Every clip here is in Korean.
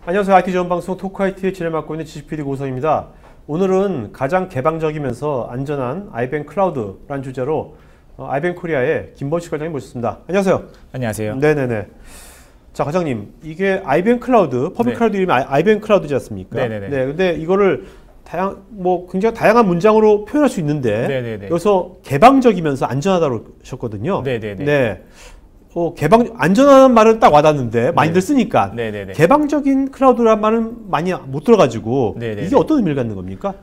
안녕하세요. IT 전문 방송 토크IT의 진행 맡고 있는 지식PD 고성입니다. 오늘은 가장 개방적이면서 안전한 아이뱅 클라우드라는 주제로 아이뱅 코리아의 김범식 과장님 모셨습니다. 안녕하세요. 안녕하세요. 네네네. 자, 과장님, 이게 아이뱅 클라우드, 퍼블릭 클라우드 이름이 아이뱅 클라우드지 않습니까? 네네네. 네, 근데 이거를 굉장히 다양한 문장으로 표현할 수 있는데 네네네. 여기서 개방적이면서 안전하다고 하셨거든요. 네네네. 네. 안전하다는 말은 딱 와닿는데 많이들 쓰니까 네네네. 개방적인 클라우드란 말은 많이 못 들어가지고 네네네. 이게 어떤 의미를 갖는 겁니까?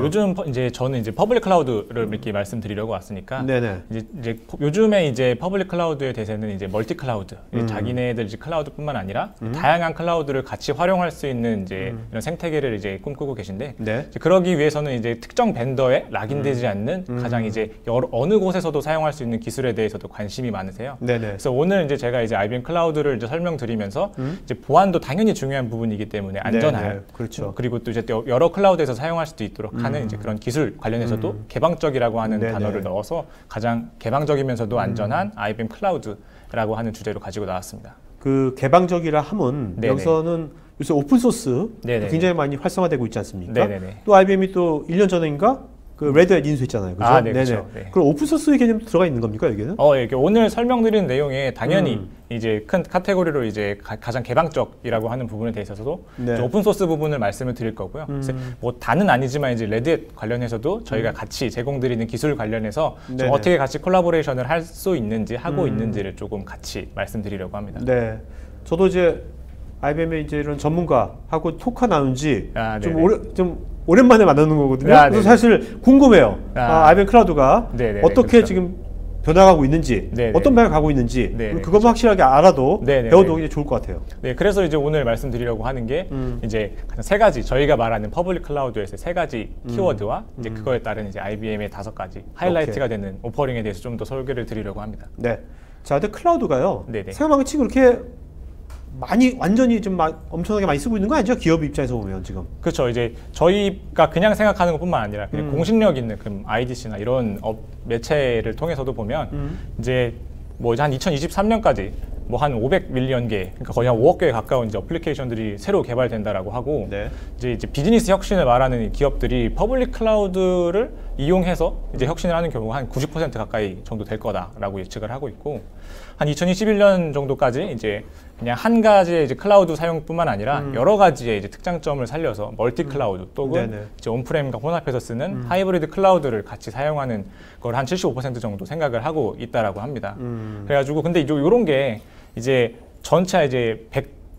요즘 저는 퍼블릭 클라우드를 이렇게 말씀드리려고 왔으니까 네네. 요즘에 퍼블릭 클라우드의 대세는 멀티 클라우드, 자기네들 클라우드뿐만 아니라 다양한 클라우드를 같이 활용할 수 있는 이런 생태계를 꿈꾸고 계신데 네. 그러기 위해서는 특정 벤더에 락인되지 않는 가장 어느 곳에서도 사용할 수 있는 기술에 대해서도 관심이 많으세요. 네네. 그래서 오늘 제가 IBM 클라우드를 설명드리면서 보안도 당연히 중요한 부분이기 때문에 안전할, 네네. 그렇죠. 그리고 또 여러 클라우드에서 사용할 수도 있도록 하는 그런 기술 관련해서도 개방적이라고 하는 네네. 단어를 넣어서 가장 개방적이면서도 안전한 IBM 클라우드라고 하는 주제로 가지고 나왔습니다. 그 개방적이라 함은 네네. 여기서는 요새 오픈소스 네네. 굉장히 많이 활성화되고 있지 않습니까? 네네네. 또 IBM이 또 1년 전인가 그 레드햇 인수했잖아요. 그죠? 아, 네, 그렇죠. 네. 그럼 오픈소스의 개념도 들어가 있는 겁니까, 여기는? 이렇게 오늘 설명드린 내용에 당연히 큰 카테고리로 가장 개방적이라고 하는 부분에 대해서도 네. 오픈소스 부분을 말씀을 드릴 거고요. 그래서 다는 아니지만 레드햇 관련해서도 저희가 같이 제공드리는 기술 관련해서 좀 어떻게 같이 콜라보레이션을 할 수 있는지 하고 있는지를 조금 같이 말씀드리려고 합니다. 네. 저도 IBM의 이런 전문가하고 토크 나눈 지 좀 오랜만에 만나는 거거든요. 그래서 사실 궁금해요. IBM 클라우드가 네네네, 어떻게 그렇죠. 지금 변화가고 있는지, 네네. 어떤 방향을 가고 있는지, 그것만 그렇죠. 확실하게 알아도 네네네. 배워도 이제 좋을 것 같아요. 네, 그래서 오늘 말씀드리려고 하는 게 가장 세 가지 저희가 말하는 퍼블릭 클라우드에서 세 가지 키워드와 그거에 따른 IBM의 5가지 하이라이트가 되는 오퍼링에 대해서 좀 더 설계를 드리려고 합니다. 네. 자, 근데 클라우드가요. 네네. 생각만 치고 그렇게 완전히 엄청나게 많이 쓰고 있는 거 아니죠? 기업 입장에서 보면 지금. 그렇죠. 저희가 그냥 생각하는 것뿐만 아니라 그냥 공신력 있는 그 IDC나 이런 매체를 통해서도 보면 한 2023년까지 한 500밀리언 개, 그러니까 거의 한 5억 개에 가까운 어플리케이션들이 새로 개발된다라고 하고 네. 비즈니스 혁신을 말하는 기업들이 퍼블릭 클라우드를 이용해서 혁신을 하는 경우가 한 90% 가까이 정도 될 거다라고 예측을 하고 있고 한 2021년 정도까지 그냥 한 가지의 클라우드 사용뿐만 아니라 여러 가지의 특장점을 살려서 멀티 클라우드 또는 온프렘과 혼합해서 쓰는 하이브리드 클라우드를 같이 사용하는 걸 한 75% 정도 생각을 하고 있다라고 합니다. 그래가지고 근데 이런 게 전체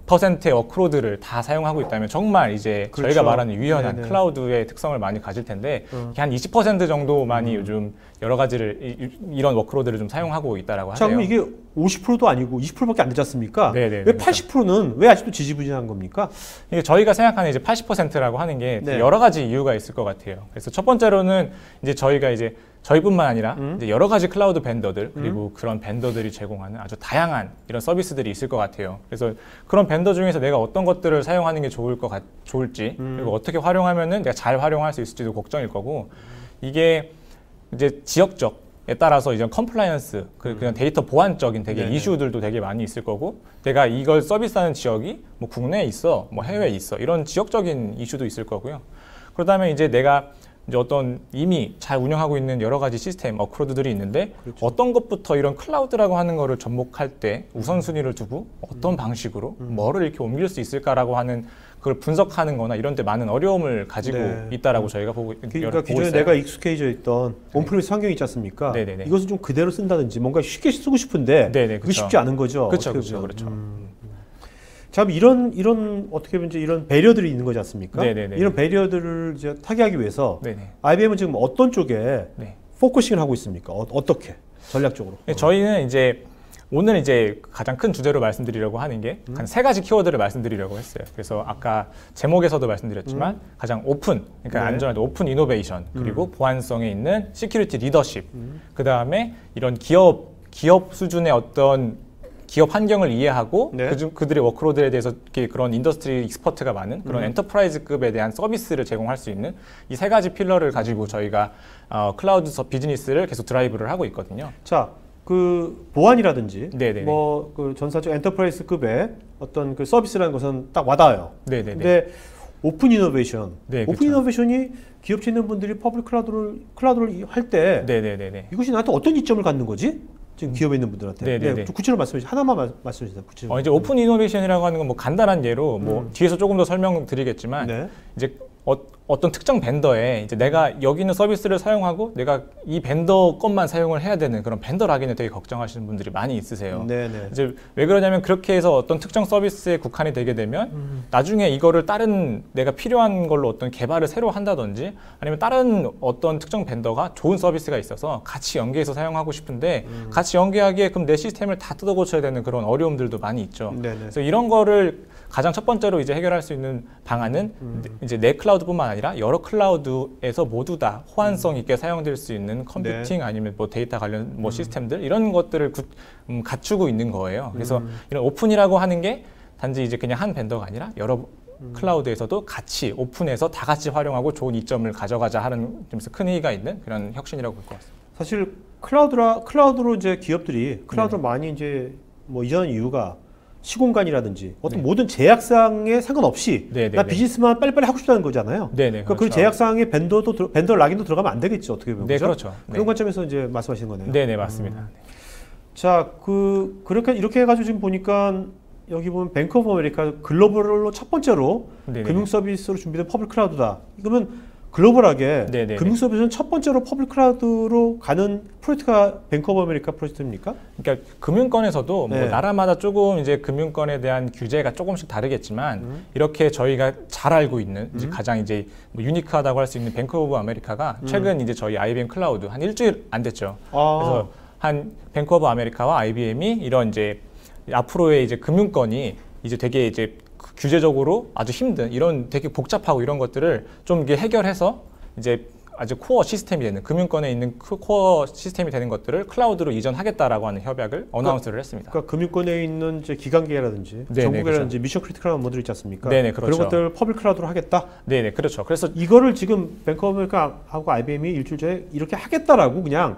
100%의 워크로드를 다 사용하고 있다면 정말 그렇죠. 저희가 말하는 유연한 네네. 클라우드의 특성을 많이 가질 텐데 한 20% 정도만이 요즘 여러 가지를 이런 워크로드를 좀 사용하고 있다라고 자, 하네요. 그럼 이게 50%도 아니고 20%밖에 안 되지 않습니까? 네네, 왜 80%는 왜 아직도 지지부진한 겁니까? 이게 저희가 생각하는 80%라고 하는 게 여러 가지 이유가 있을 것 같아요. 그래서 첫 번째로는 저희가 저희뿐만 아니라 여러 가지 클라우드 벤더들 그리고 그런 벤더들이 제공하는 아주 다양한 이런 서비스들이 있을 것 같아요. 그래서 그런 벤더 중에서 내가 어떤 것들을 사용하는 게 좋을지 그리고 어떻게 활용하면은 내가 잘 활용할 수 있을지도 걱정일 거고 이게 지역적에 따라서 컴플라이언스 그냥 데이터 보안적인 이슈들도 되게 많이 있을 거고 내가 이걸 서비스하는 지역이 국내에 있어, 해외에 있어 이런 지역적인 이슈도 있을 거고요. 그러다면 내가 어떤 이미 잘 운영하고 있는 여러 가지 시스템, 워크로드들이 있는데 그렇죠. 어떤 것부터 이런 클라우드라고 하는 거를 접목할 때 우선순위를 두고 어떤 방식으로 뭐를 이렇게 옮길 수 있을까라고 하는 그걸 분석하는 거나 이런 데 많은 어려움을 가지고 있다라고 저희가 보고 그러니까 기존에 있어요. 내가 익숙해져 있던 온프리미스 환경이 있지 않습니까? 네네네. 이것을 좀 그대로 쓴다든지 뭔가 쉽게 쓰고 싶은데 네네, 그게 쉽지 않은 거죠. 그렇죠. 자, 그럼 이런 어떻게 보면 이런 배려들이 있는 거지 않습니까? 네네네. 이런 배려들을 타개하기 위해서 네네. IBM은 지금 어떤 쪽에 네. 포커싱을 하고 있습니까? 어떻게 전략적으로? 저희는 오늘 가장 큰 주제로 말씀드리려고 하는 게 한 3가지 키워드를 말씀드리려고 했어요. 그래서 아까 제목에서도 말씀드렸지만 가장 오픈, 그러니까 안전한 오픈 이노베이션, 그리고 보안성에 있는 시큐리티 리더십, 그 다음에 이런 기업 수준의 어떤 기업 환경을 이해하고 그들의 워크로드에 대해서 그런 인더스트리 익스퍼트가 많은 그런 엔터프라이즈급에 대한 서비스를 제공할 수 있는 이 3가지 필러를 가지고 저희가 클라우드 비즈니스를 계속 드라이브를 하고 있거든요. 자, 그 보안이라든지 네네네. 뭐 그 전사적 엔터프라이즈급의 어떤 그 서비스라는 것은 딱 와닿아요. 네네네. 근데 오픈 이노베이션, 네, 오픈 그쵸. 이노베이션이 기업체 있는 분들이 퍼블릭 클라우드를 할 때 네네네네. 이것이 나한테 어떤 이점을 갖는 거지? 지금 기업에 있는 분들한테. 네네네. 네, 구체적으로 말씀해 주세요. 하나만 말씀해 주세요. 구체적으로. 이제 오픈 이노베이션이라고 하는 건 뭐 간단한 예로 뭐 뒤에서 조금 더 설명드리겠지만 네. 이제 어떤 특정 벤더에 이제 내가 여기 있는 서비스를 사용하고 내가 이 벤더 것만 사용을 해야 되는 그런 벤더 락인을 되게 걱정하시는 분들이 많이 있으세요. 네네. 이제 왜 그러냐면 그렇게 해서 어떤 특정 서비스에 국한이 되게 되면 나중에 이거를 다른 내가 필요한 걸로 어떤 개발을 새로 한다든지 아니면 다른 어떤 특정 벤더가 좋은 서비스가 있어서 같이 연계해서 사용하고 싶은데 같이 연계하기에 그럼 내 시스템을 다 뜯어 고쳐야 되는 그런 어려움들도 많이 있죠. 네네. 그래서 이런 거를 가장 첫 번째로 이제 해결할 수 있는 방안은 이제 내 클라우드뿐만 아니라 여러 클라우드에서 모두 다 호환성 있게 사용될 수 있는 컴퓨팅 아니면 뭐 데이터 관련 뭐 시스템들 이런 것들을 갖추고 있는 거예요. 그래서 이런 오픈이라고 하는 게 단지 이제 그냥 한 벤더가 아니라 여러 클라우드에서도 같이 오픈해서 다 같이 활용하고 좋은 이점을 가져가자 하는 점에서 큰 의의가 있는 그런 혁신이라고 볼 것 같습니다. 사실 클라우드로 이제 기업들이 클라우드로 많이 이제 뭐 이전한 이유가 시공간이라든지 어떤 모든 제약사항에 상관없이 나 비즈니스만 빨리빨리 하고 싶다는 거잖아요. 네네. 그러니까 그 제약사항에 벤더 락인도 들어가면 안 되겠죠. 어떻게 보면. 네, 그죠? 그렇죠. 그런 관점에서 이제 말씀하시는 거네요. 네네, 맞습니다. 자, 이렇게 해가지고 지금 보니까 여기 보면 뱅크 오브 아메리카 글로벌로 첫 번째로 네네네. 금융 서비스로 준비된 퍼블릭 클라우드다. 이러면 글로벌하게 네네네. 금융 서비스는 첫 번째로 퍼블릭 클라우드로 가는 프로젝트가 뱅크 오브 아메리카 프로젝트입니까? 그러니까 금융권에서도 뭐 네. 나라마다 조금 이제 금융권에 대한 규제가 조금씩 다르겠지만 이렇게 저희가 잘 알고 있는 이제 가장 이제 뭐 유니크하다고 할 수 있는 뱅크 오브 아메리카가 최근 이제 저희 IBM 클라우드 한 일주일 안 됐죠. 그래서 한 뱅크 오브 아메리카와 IBM이 이런 이제 앞으로의 이제 금융권이 이제 되게 이제 규제적으로 아주 힘든 이런 되게 복잡하고 이런 것들을 좀 이게 해결해서 이제 아주 코어 시스템이 되는 금융권에 있는 코어 시스템이 되는 것들을 클라우드로 이전하겠다라고 하는 협약을 어나운스를 했습니다. 그러니까 금융권에 있는 이제 기관계라든지 정부계라든지 그렇죠. 미션 크리티컬한 뭐들 있지 않습니까? 네네, 그렇죠. 그런 것들 퍼블릭 클라우드로 하겠다. 네네, 그렇죠. 그래서 이거를 지금 뱅크 오브 아메리카하고 IBM이 일주일 전에 이렇게 하겠다라고 그냥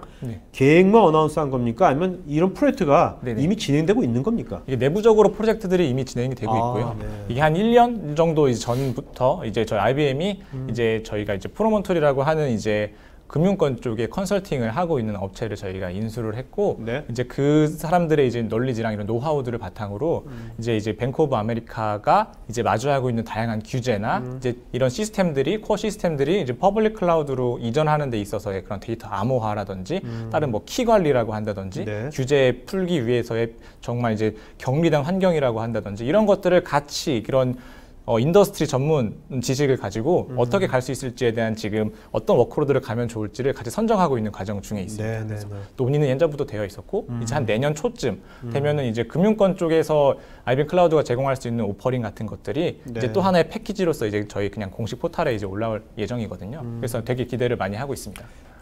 계획만 어나운스한 겁니까? 아니면 이런 프로젝트가 이미 진행되고 있는 겁니까? 이게 내부적으로 프로젝트들이 이미 진행이 되고 있고요. 네. 이게 한 1년 정도 이제 전부터 이제 저희 IBM이 이제 저희가 이제 프로몬토리라고 하는 이제 금융권 쪽에 컨설팅을 하고 있는 업체를 저희가 인수를 했고 이제 그 사람들의 이제 널리지랑 이런 노하우들을 바탕으로 이제 뱅크 오브 아메리카가 이제 마주하고 있는 다양한 규제나 이제 이런 시스템들이 코어 시스템들이 이제 퍼블릭 클라우드로 이전하는 데 있어서의 그런 데이터 암호화라든지 다른 뭐 키 관리라고 한다든지 규제 풀기 위해서의 정말 이제 격리된 환경이라고 한다든지 이런 것들을 같이 그런 인더스트리 전문 지식을 가지고 어떻게 갈 수 있을지에 대한 지금 어떤 워크로드를 가면 좋을지를 같이 선정하고 있는 과정 중에 있습니다. 그래서 논의는 예전부터 되어 있었고 이제 한 내년 초쯤 되면은 이제 금융권 쪽에서 IBM 클라우드가 제공할 수 있는 오퍼링 같은 것들이 이제 또 하나의 패키지로서 이제 저희 그냥 공식 포털에 이제 올라올 예정이거든요. 그래서 되게 기대를 많이 하고 있습니다.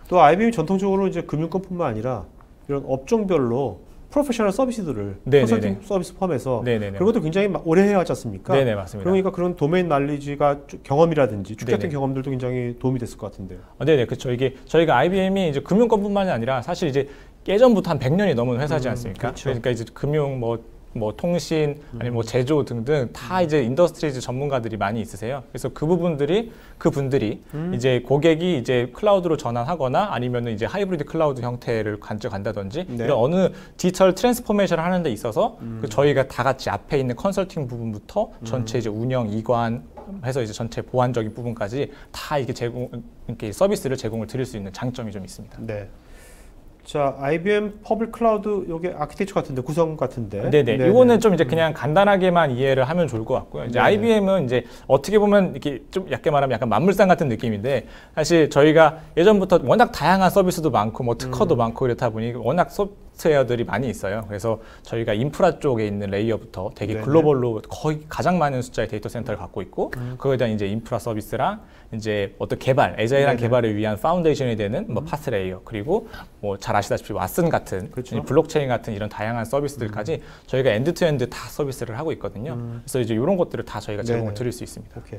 또 IBM이 전통적으로 이제 금융권뿐만 아니라 이런 업종별로 프로페셔널 서비스들을 컨설팅 서비스 포함해서 그런 것도 굉장히 오래 해왔지 않습니까? 네네, 맞습니다. 그러니까 그런 도메인 날리지가 경험이라든지 축적된 경험들도 굉장히 도움이 됐을 것 같은데요. 네네, 그렇죠. 이게 저희가 IBM이 이제 금융권뿐만이 아니라 사실 이제 예전부터 한 100년이 넘은 회사지 않습니까? 그렇죠. 그러니까 이제 금융 뭐 통신 아니면 뭐 제조 등등 다 이제 인더스트리즈 전문가들이 많이 있으세요. 그래서 그분들이 이제 고객이 이제 클라우드로 전환하거나 아니면은 이제 하이브리드 클라우드 형태를 가져간다든지 이런 어느 디지털 트랜스포메이션을 하는 데 있어서 저희가 다 같이 앞에 있는 컨설팅 부분부터 전체 이제 운영, 이관 해서 이제 전체 보안적인 부분까지 다 이렇게 이렇게 서비스를 제공을 드릴 수 있는 장점이 좀 있습니다. 네. 자, IBM 퍼블릭 클라우드 요게 아키텍처 같은데 구성 같은데. 네네. 이거는 좀 이제 그냥 간단하게만 이해를 하면 좋을 것 같고요. 이제 IBM은 이제 어떻게 보면 이렇게 좀 얕게 말하면 약간 만물상 같은 느낌인데 사실 저희가 예전부터 워낙 다양한 서비스도 많고 뭐 특허도 많고 이렇다 보니 워낙 소프트웨어들이 많이 있어요. 그래서 저희가 인프라 쪽에 있는 레이어부터 되게 글로벌로 거의 가장 많은 숫자의 데이터 센터를 갖고 있고 그거에 대한 이제 인프라 서비스랑 이제 어떤 개발, 애자일한 개발을 위한 파운데이션이 되는 뭐 파스 레이어 그리고 뭐 잘 아시다시피 왓슨 같은 블록체인 같은 이런 다양한 서비스들까지 저희가 엔드투엔드 다 서비스를 하고 있거든요. 그래서 이제 이런 것들을 다 저희가 제공을 드릴 수 있습니다. 오케이.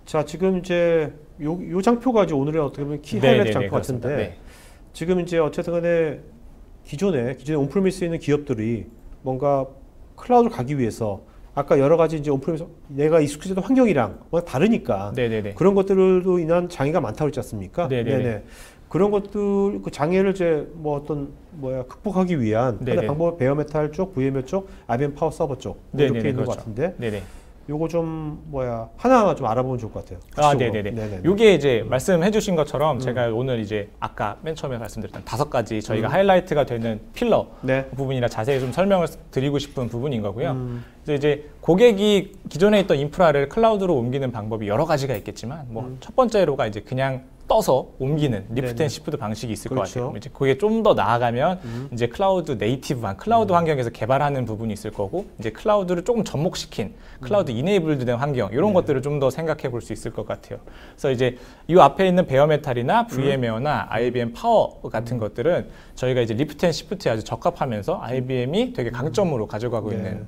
자, 지금 이제 요 장표가 이제 오늘의 어떻게 보면 키 하이라이트 장표 같은데 지금 이제 어쨌든 간에 기존에 온프리미스에 있는 기업들이 뭔가 클라우드로 가기 위해서 아까 여러 가지 이제 온프리미스 내가 익숙해졌던 환경이랑 뭔가 다르니까 네네네. 그런 것들로 인한 장애가 많다고 했지 않습니까? 네네네. 그런 것들 그 장애를 이제 뭐 어떤 극복하기 위한 하나의 방법은 베어메탈 쪽, VMware 쪽, IBM 파워 서버 쪽 이렇게 있는 그렇죠. 것 같은데. 네네. 요거 좀 하나하나 좀 알아보면 좋을 것 같아요. 아, 네네네. 요게 이제 말씀해주신 것처럼 제가 오늘 이제 아까 맨 처음에 말씀드렸던 5가지 저희가 하이라이트가 되는 필러 부분이나 자세히 좀 설명을 드리고 싶은 부분인 거고요. 그래서 이제 고객이 기존에 있던 인프라를 클라우드로 옮기는 방법이 여러 가지가 있겠지만 뭐 첫 번째로가 이제 그냥 떠서 옮기는 리프트 앤 시프트 방식이 있을 것 같아요. 이제 그게 좀 더 나아가면 이제 클라우드 네이티브한 클라우드 환경에서 개발하는 부분이 있을 거고 이제 클라우드를 조금 접목시킨 클라우드 이네이블드된 환경 이런 것들을 좀 더 생각해 볼 수 있을 것 같아요. 그래서 이제 이 앞에 있는 베어메탈이나 VMware나 IBM 파워 같은 것들은 저희가 이제 리프트 앤 시프트에 아주 적합하면서 IBM이 되게 강점으로 가져가고 있는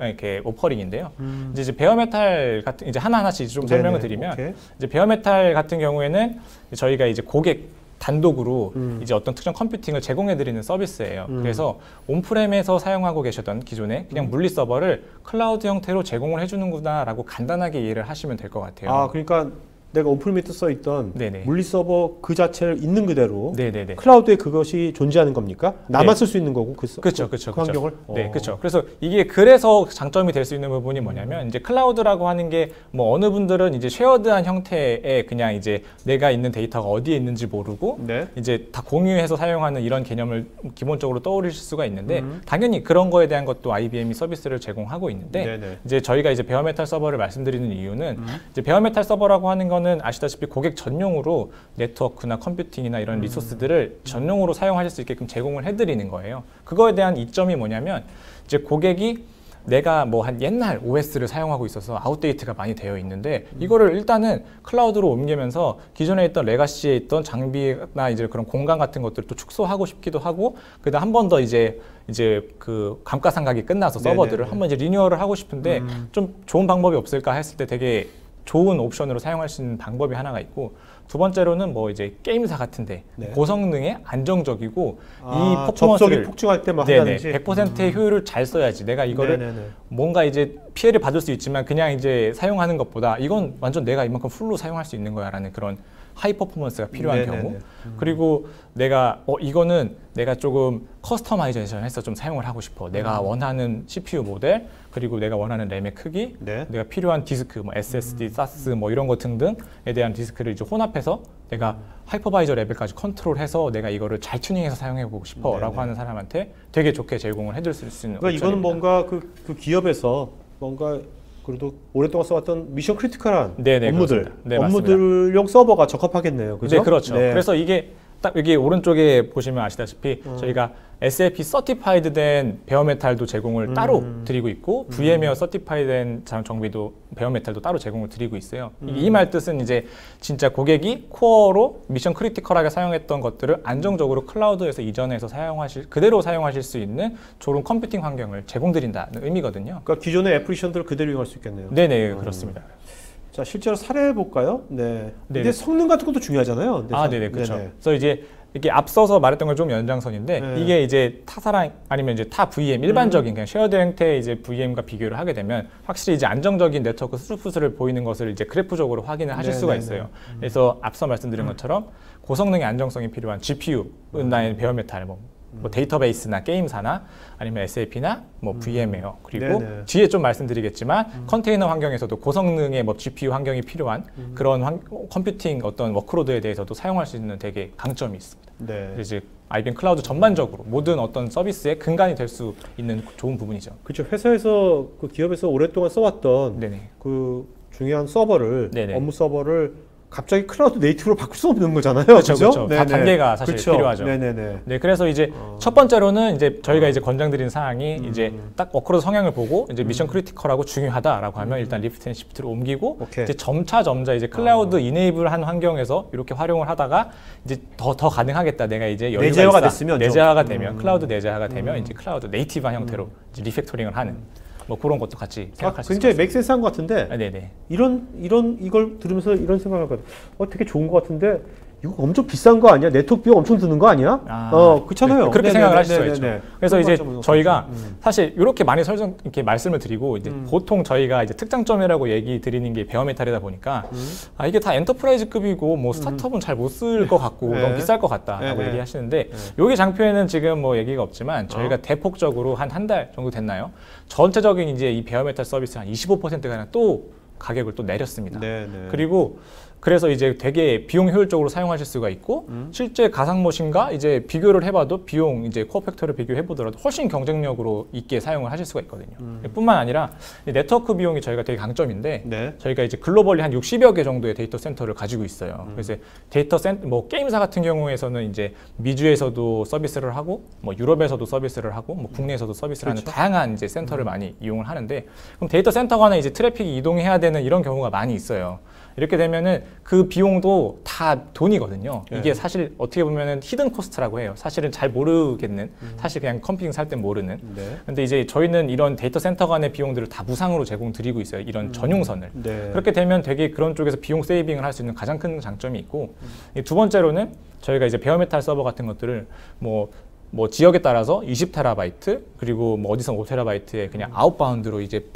이렇게 오퍼링인데요. 이제 베어메탈 같은 이제 하나하나씩 좀 설명을 드리면 이제 베어메탈 같은 경우에는 저희가 이제 고객 단독으로 이제 어떤 특정 컴퓨팅을 제공해드리는 서비스예요. 그래서 온프렘에서 사용하고 계셨던 기존에 그냥 물리 서버를 클라우드 형태로 제공을 해주는구나라고 간단하게 이해를 하시면 될 것 같아요. 아, 그러니까 내가 온프리미스 써 있던 네네. 물리 서버 그 자체를 있는 그대로 네네네. 클라우드에 그것이 존재하는 겁니까? 나만 쓸 수 있는 거고 그렇죠. 그 환경을. 네, 그렇죠. 그래서 이게 그래서 장점이 될 수 있는 부분이 뭐냐면 이제 클라우드라고 하는 게 뭐 어느 분들은 이제 쉐어드한 형태의 그냥 이제 내가 있는 데이터가 어디에 있는지 모르고 이제 다 공유해서 사용하는 이런 개념을 기본적으로 떠올리실 수가 있는데 당연히 그런 거에 대한 것도 IBM이 서비스를 제공하고 있는데 이제 저희가 이제 베어메탈 서버를 말씀드리는 이유는 이제 베어메탈 서버라고 하는 건 아시다시피 고객 전용으로 네트워크나 컴퓨팅이나 이런 리소스들을 전용으로 사용하실 수 있게끔 제공을 해드리는 거예요. 그거에 대한 이점이 뭐냐면 이제 고객이 내가 뭐 한 옛날 OS를 사용하고 있어서 아웃데이트가 많이 되어 있는데 이거를 일단은 클라우드로 옮기면서 기존에 있던 레가시에 있던 장비나 이제 그런 공간 같은 것들을 또 축소하고 싶기도 하고 그다음 한 번 더 이제 그 감가상각이 끝나서 서버들을 한번 이제 리뉴얼을 하고 싶은데 좀 좋은 방법이 없을까 했을 때 되게 좋은 옵션으로 사용할 수 있는 방법이 하나가 있고 두 번째로는 뭐 이제 게임사 같은데 고성능에 안정적이고 이 퍼포먼스를 접속이 폭증할 때만 한다든지 100%의 효율을 잘 써야지 내가 이거를 뭔가 이제 피해를 받을 수 있지만 그냥 이제 사용하는 것보다 이건 완전 내가 이만큼 풀로 사용할 수 있는 거야라는 그런 하이 퍼포먼스가 필요한 경우 그리고 내가 이거는 내가 조금 커스터마이제이션 해서 좀 사용을 하고 싶어 내가 원하는 CPU 모델 그리고 내가 원하는 램의 크기 내가 필요한 디스크 뭐 SSD, SAS 뭐 이런 거 등등에 대한 디스크를 이제 혼합해서 내가 하이퍼바이저 레벨까지 컨트롤해서 내가 이거를 잘 튜닝해서 사용해 보고 싶어 라고 하는 사람한테 되게 좋게 제공을 해줄 수 있는 그러니까 이거는 뭔가 그 기업에서 뭔가 그래도 오랫동안 써왔던 미션 크리티컬한 업무들용 서버가 적합하겠네요. 그죠? 네, 그렇죠. 그래서 이게 딱 여기 오른쪽에 보시면 아시다시피 저희가 SAP 서티파이드 된 베어메탈도 제공을 따로 드리고 있고 VMware 서티파이드 된 정비도 베어메탈도 따로 제공을 드리고 있어요. 이 말 뜻은 이제 진짜 고객이 코어로 미션 크리티컬하게 사용했던 것들을 안정적으로 클라우드에서 이전해서 그대로 사용하실 수 있는 좋은 컴퓨팅 환경을 제공드린다는 의미거든요. 그러니까 기존의 애플리케이션들을 그대로 이용할 수 있겠네요. 네네, 그렇습니다. 자, 실제로 사례해 볼까요? 근데 성능 같은 것도 중요하잖아요. 네네, 그렇죠. 그래서 이제 이게 앞서서 말했던 건 좀 연장선인데 이게 이제 타사랑 아니면 이제 타 VM 일반적인 그냥 쉐어드 형태의 이제 VM과 비교를 하게 되면 확실히 이제 안정적인 네트워크 스루풋을 보이는 것을 이제 그래프적으로 확인을 하실 수가 있어요. 그래서 앞서 말씀드린 것처럼 고성능의 안정성이 필요한 GPU, 은나인 베어메탈 뭐 데이터베이스나 게임사나 아니면 SAP나 뭐 VM웨어 그리고 뒤에 좀 말씀드리겠지만 컨테이너 환경에서도 고성능의 뭐 GPU 환경이 필요한 그런 컴퓨팅 어떤 워크로드에 대해서도 사용할 수 있는 되게 강점이 있습니다. 그래서 IBM 클라우드 전반적으로 모든 어떤 서비스의 근간이 될 수 있는 좋은 부분이죠. 그렇죠. 회사에서 그 기업에서 오랫동안 써왔던 그 중요한 서버를 업무 서버를 갑자기 클라우드 네이티브로 바꿀 수 없는 거잖아요. 그렇죠. 다 단계가 사실 필요하죠. 그래서 이제 첫 번째로는 이제 저희가 이제 권장드리는 사항이 이제 딱 워크로드 성향을 보고 이제 미션 크리티컬하고 중요하다라고 하면 일단 리프트 앤 시프트를 옮기고 이제 점차 이제 클라우드 이네이블한 환경에서 이렇게 활용을 하다가 이제 더 가능하겠다. 내가 이제 여유가 내재화가 됐으면 내재화가 되면 클라우드 내재화가 되면 이제 클라우드 네이티브한 형태로 이제 리팩토링을 하는. 뭐 그런 것도 같이 생각할 수 있습니다. 굉장히 맥센스한 것 같은데 이걸 들으면서 이런 생각을 하거든요. 되게 좋은 것 같은데 이거 엄청 비싼 거 아니야? 네트워크 비용 엄청 드는 거 아니야? 그렇잖아요. 네, 그렇게 네네네, 생각을 하실 수가 네네네. 있죠. 그래서 이제 저희가 음. 사실 이렇게 많이 이렇게 말씀을 드리고 이제 보통 저희가 이제 특장점이라고 얘기 드리는 게 베어메탈이다 보니까 이게 다 엔터프라이즈급이고 뭐 스타트업은 잘 못 쓸 것 같고 네. 너무 비쌀 것 같다라고 네. 얘기하시는데 여기 장표에는 지금 뭐 얘기가 없지만 저희가 대폭적으로 한 달 정도 됐나요? 전체적인 이제 이 베어메탈 서비스 한 25%가량 또 가격을 또 내렸습니다. 네네. 그리고 그래서 이제 되게 비용 효율적으로 사용하실 수가 있고 실제 가상머신과 이제 비교를 해봐도 비용 이제 코어 팩터를 비교해보더라도 훨씬 경쟁력으로 있게 사용을 하실 수가 있거든요. 뿐만 아니라 이 네트워크 비용이 저희가 되게 강점인데 네. 저희가 이제 글로벌리 한 60여 개 정도의 데이터 센터를 가지고 있어요. 그래서 데이터 센터 뭐 게임사 같은 경우에서는 이제 미주에서도 서비스를 하고 뭐 유럽에서도 서비스를 하고 뭐 국내에서도 서비스를 하는 다양한 이제 센터를 많이 이용을 하는데 그럼 데이터 센터 간에 이제 트래픽이 이동해야 되는 이런 경우가 많이 있어요. 이렇게 되면은 그 비용도 다 돈이거든요. 이게 사실 어떻게 보면은 히든 코스트라고 해요. 사실은 잘 모르겠는, 사실 그냥 컴퓨팅 살 땐 모르는. 근데 이제 저희는 이런 데이터 센터 간의 비용들을 다 무상으로 제공드리고 있어요. 이런 전용선을. 그렇게 되면 되게 그런 쪽에서 비용 세이빙을 할 수 있는 가장 큰 장점이 있고, 두 번째로는 저희가 이제 베어메탈 서버 같은 것들을 뭐 지역에 따라서 20테라바이트 그리고 뭐 어디서 5테라바이트의 그냥 아웃바운드로 이제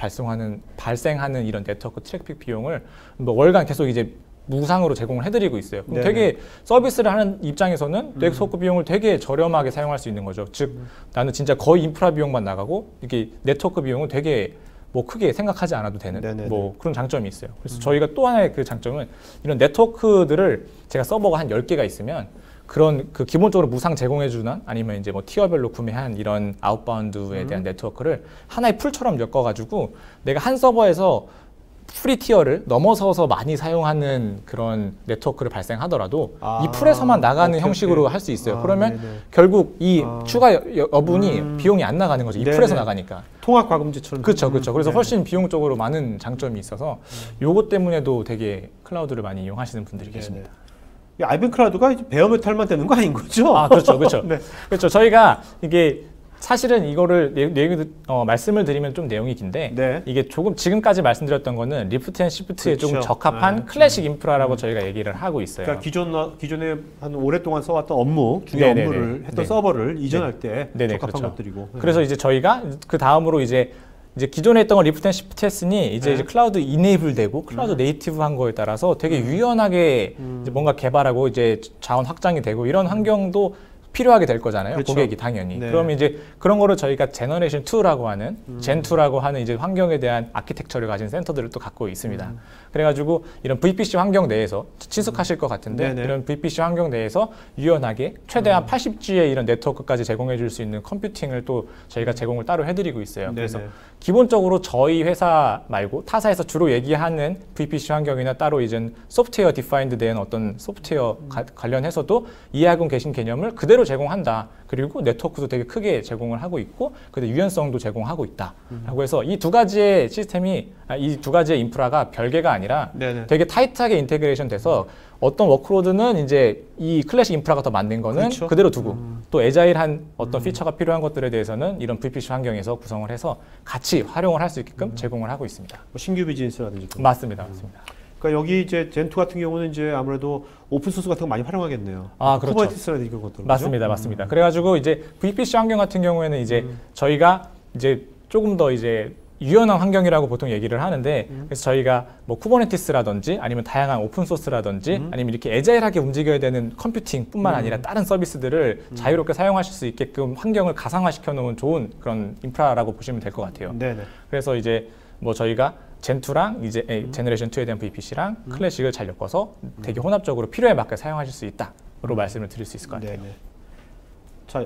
발생하는 이런 네트워크 트래픽 비용을 뭐 월간 계속 이제 무상으로 제공을 해드리고 있어요. 그럼 되게 서비스를 하는 입장에서는 네트워크 비용을 되게 저렴하게 사용할 수 있는 거죠. 즉 나는 진짜 거의 인프라 비용만 나가고 이게 네트워크 비용은 되게 뭐 크게 생각하지 않아도 되는 뭐 그런 장점이 있어요. 그래서 저희가 또 하나의 그 장점은 이런 네트워크들을 제가 서버가 한 10개가 있으면 그런 그 기본적으로 무상 제공해주는 아니면 이제 뭐 티어별로 구매한 이런 아웃바운드에 대한 네트워크를 하나의 풀처럼 엮어가지고 내가 한 서버에서 프리 티어를 넘어서서 많이 사용하는 그런 네트워크를 발생하더라도 이 풀에서만 나가는 형식으로 할 수 있어요. 그러면 결국 이 추가 여분이 비용이 안 나가는 거죠. 이 풀에서 나가니까. 통합 과금제처럼. 그렇죠. 그래서 훨씬 비용적으로 많은 장점이 있어서 요것 때문에도 되게 클라우드를 많이 이용하시는 분들이 계십니다. 이 아이벤 클라우드가 이제 베어메탈만 되는 거 아닌 거죠? 그렇죠. 그렇죠. 저희가 이게 사실은 이거를 말씀을 드리면 좀 내용이 긴데 이게 조금 지금까지 말씀드렸던 거는 리프트 앤 시프트에 조금 적합한 클래식 인프라라고 저희가 얘기를 하고 있어요. 그러니까 기존에 한 오랫동안 써왔던 업무, 중요한 업무를 했던 서버를 이전할 때 적합한 것들이고. 그래서 이제 저희가 그 다음으로 이제 기존에 했던 건 리프트 앤 시프트 했으니 이제 클라우드 이네이블 되고 클라우드 네이티브 한 거에 따라서 되게 유연하게 이제 뭔가 개발하고 이제 자원 확장이 되고 이런 환경도 필요하게 될 거잖아요. 고객이 당연히. 그러면 이제 그런 거를 저희가 제너레이션 2라고 하는 젠2라고 하는 이제 환경에 대한 아키텍처를 가진 센터들을 또 갖고 있습니다. 그래가지고 이런 VPC 환경 내에서 친숙하실 것 같은데 이런 VPC 환경 내에서 유연하게 최대한 80G의 이런 네트워크까지 제공해 줄 수 있는 컴퓨팅을 또 저희가 제공을 따로 해드리고 있어요. 그래서 기본적으로 저희 회사 말고 타사에서 주로 얘기하는 VPC 환경이나 따로 이제 소프트웨어 디파인드 된 어떤 소프트웨어 관련해서도 이해하고 계신 개념을 그대로 제공한다. 그리고 네트워크도 되게 크게 제공을 하고 있고 근데 유연성도 제공하고 있다. 라고 해서 이 두 가지의 시스템이 이 두 가지의 인프라가 별개가 아니라 되게 타이트하게 인테그레이션 돼서 어떤 워크로드는 이제 이 클래식 인프라가 더 맞는 거는 그대로 두고 또 애자일한 어떤 피처가 필요한 것들에 대해서는 이런 VPC 환경에서 구성을 해서 같이 활용을 할 수 있게끔 제공을 하고 있습니다. 뭐 신규 비즈니스라든지. 맞습니다. 그러니까 여기 이제 젠2 같은 경우는 이제 아무래도 오픈 소스 같은 거 많이 활용하겠네요. 그렇죠. 쿠버네티스라든지 이런 것들. 맞습니다. 그래가지고 이제 VPC 환경 같은 경우에는 이제 저희가 이제 조금 더 이제 유연한 환경이라고 보통 얘기를 하는데 그래서 저희가 뭐 쿠버네티스라든지 아니면 다양한 오픈 소스라든지 아니면 이렇게 애자일하게 움직여야 되는 컴퓨팅뿐만 아니라 다른 서비스들을 자유롭게 사용하실 수 있게끔 환경을 가상화시켜 놓은 좋은 그런 인프라라고 보시면 될 것 같아요. 그래서 이제 뭐 저희가 젠2랑 이제 제너레이션 2에 대한 VPC랑 클래식을 잘 엮어서 되게 혼합적으로 필요에 맞게 사용하실 수 있다로 말씀을 드릴 수 있을 것 같아요. 자,